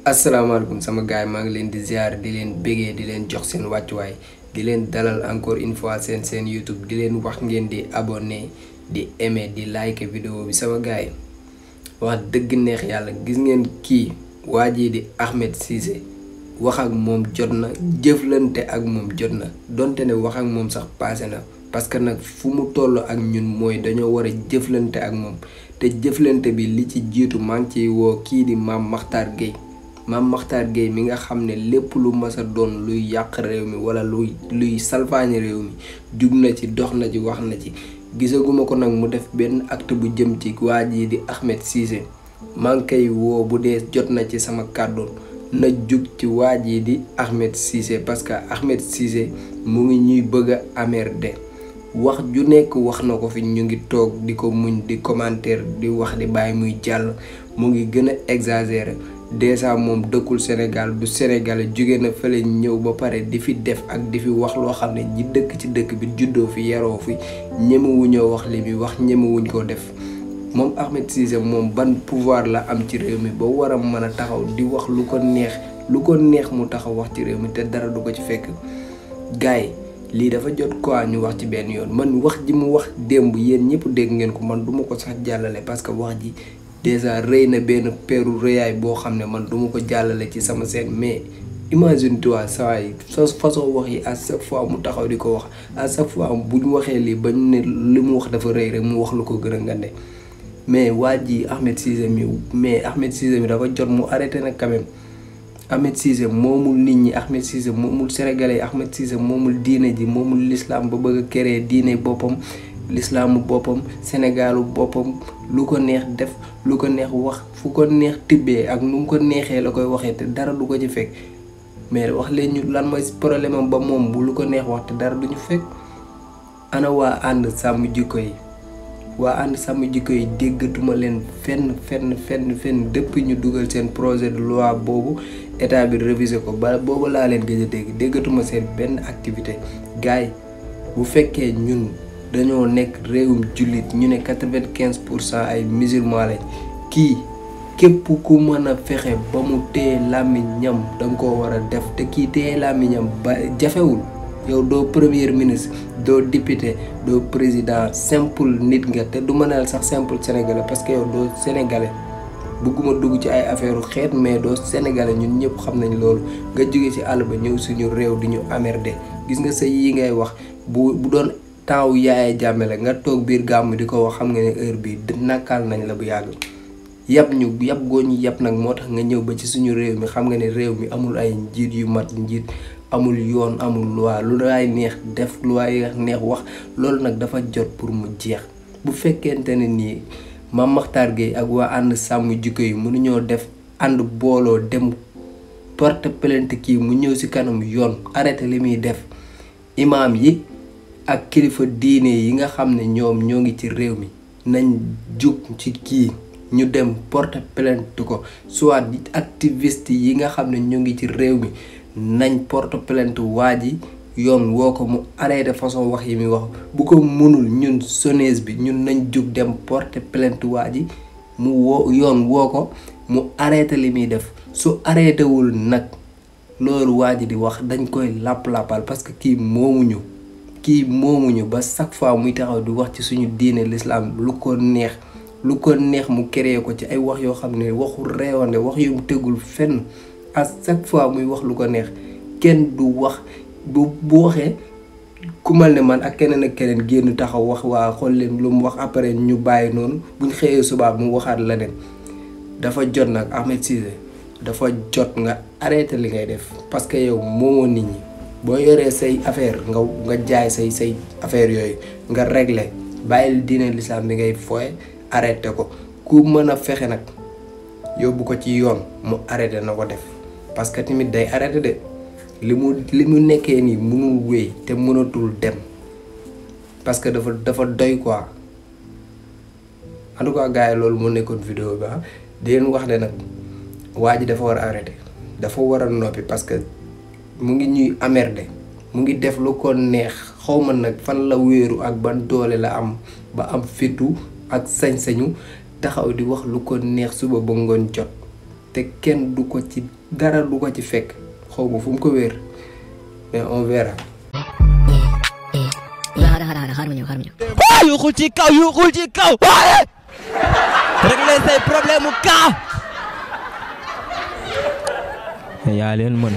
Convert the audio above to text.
asalaamaaleykum sama gaay maa ngi leen di ziar di leen bégee di leen jox seen wàccuwaay di leen dalal encore une fois seen YouTube di leen wax ngeen di abonné di aimer di like vidéo bi sama gaay wax dëgg neex yàlla gis ngeen kii waa jii di Ahmed Cissé wax ak moom jot na jëflante ak moom jot na donte ne wax ak moom sax passé na parce que nag fu mu toll ak ñun mooy dañoo war a jëflante ak moom te jëflante bi li ci jiitu maa ngi ciy woo kii di Mame Makhtar Gueye Mame Makhtar Gueye mi nga xam ne lépp lu mas a doon luy yàq réew mi wala luy salfaañi réew mi jug na ci dox na ci wax na ci gisaguma ko nag mu def benn acte bu jëm ci waa jii di Ahmed Cissé maa ngi koy woo bu dee jot na ci sama kàddu na jug ci waa jii di Ahmed Cissé parce que Ahmed Cissé mu ngi ñuy bëgg a emmerder wax ju nekk wax na ko fi ñu ngi toog di ko muñ di commentaire di wax di bàyyi muy jàll mu ngi gën a exagérer déjà moom dëkkul Sénégal du Sénégalais jóge na fële ñëw ba pare di fi def ak di fi wax loo xam ne ñi dëkk ci dëkk bi juddoo fi yaroo fi ñemewuñoo wax li muy wax ñemewuñ koo def moom Ahmed Cissé moom ban pouvoir la am ci réew mi ba war a mën a taxaw di wax lu ko neex mu taxaw wax ci réew mi te dara du ko ci fekk gars yi lii dafa jot quoi ñu wax ci benn yoon man wax ji mu wax démb yéen ñëpp dégg ngeen ko man duma ko sax jàllale parce que wax ji déjà rëy na benn peeru rëyaay boo xam ne man duma ko jàllale ci sama scène mais imagine toi saa yi façon wax yi à chaque fois mu taxaw di ko wax à chaque fois bu ñu waxee lii ba ñu ne li mu wax dafa rëy rek mu wax lu ko gën a ngande mais waa ji Ahmed Cissé mi dafa jot mu arrêté nag quand même Ahmed Cissé moomul nit ñi Ahmed Cissé moomul sénégalais Ahmed Cissé moomul diine ji moomul l'islam ba bëgg a créer diine boppam l'islaamu boppam sénégalu boppam lu ko neex def lu ko neex wax fu ko neex tibbee ak nu mu ko neexee la koy waxee te dara du ko ci fekk mais wax leen ñu lan mooy problème am ba moom bu lu ko neex wax te dara du ñu fekk ana waa ànd sàmm jikko yi waa ànd sàmm jikko yi déggatuma leen fenn depuis ñu dugal seen projet de loi boobu état bi révisé ko ba boobu laa leen gëj a déggatuma seen benn activité gars yi bu fekkee ñun dañoo nekk réewum jullit ñu ne 95% ay musulman lañ kii képp ku mën a fexe ba mu téye làmmiñam danga ko war a def te kii téye làmmiñam ba jafewul yow doo premier ministre doo député doo président simple nit nga te du mënal sax simple sénégalais parce que yow doo sénégalais bëgguma dugg ci ay affaire xeet mais doo sénégalais ñun ñëpp xam nañ loolu nga jóge ci àll ba ñëw suñu réew di ñu emmerder gis nga sa yi ngay wax bu doon temps Yaya Jammeh la nga toog biir gàmm di ko wax xam nga ne heure bi nakal nañ la bu yàgg yab goo ñu yab nag moo tax nga ñëw ba ci suñu réew mi xam nga ne réew mi amul ay njiit yu mat njiit amul yoon amul loi lu waay neex def lu waay neex wax loolu nag dafa jot pour mu jeex bu fekkente ne nii Mame Makhtar Gueye ak waa ànd sàmm jikko yi mënuñoo def ànd booloo dem porte plainte kii mu ñëw ci kanam yoon arrêté li muy def imaam yi ak kilifa diine yi nga xam ne ñoom ñoo ngi ci réew mi nañ jug ci kii ñu dem porte plainte ko soit activiste yi nga xam ne ñoo ngi ci réew mi nañ porte plainte waa ji yoon woo ko mu arrêté façon wax yi muy wax bu ko mënul ñun jeunesse bi ñun nañ jug dem porte plainte waa ji mu yoon woo ko mu arrêté li muy def su arrêté wul nag loolu waa ji di wax dañ koy làpp-làppal parce que kii moomuñu ba chaque fois muy taxaw di wax ci suñu diine l'islam lu ko neex mu créé ko ci ay wax yoo xam ne waxu reewande wax yu mu tegul fenn à chaque fois muy wax lu ko neex kenn du wax bu waxee ku mal ne man ak keneen génn taxaw wax waa xool leen lu mu wax après ñu bàyyi noonu buñ xëyee subaa mu waxaat leneen dafa jot nag Ahmed Cissé dafa jot nga arrêté li ngay def parce que yow moomoo nit ñi boo yoree say affaire nga jaay say affaire yooyu nga réglé bàyyil diine l'islam bi ngay fooye arrêté ko ku mën a fexe nag yóbbu ko ci yoon mu arrêté na ko def parce que tamit day arrêté de li mu nekkee nii mënul wéy te mënatul dem parce que dafa doy quoi en tout cas gars yi loolu moo nekkoon vidéo bi di leen wax ne nag waa ji dafa war a arrêté dafa war a noppi parce que mu ngi ñuy emmerder mu ngi def lu ko neex xawma nag fan la wéeru ak ban doole la am ba am fitu ak sañ-sañu taxaw di wax lu ko neex suba ba ngoon jot te kenn du ko ci dara du ko ci fekk xaw ma fu mu ko wéer mais on verra. yuuxul ci kaw waaye régler say problème mu kaw yaa leen mën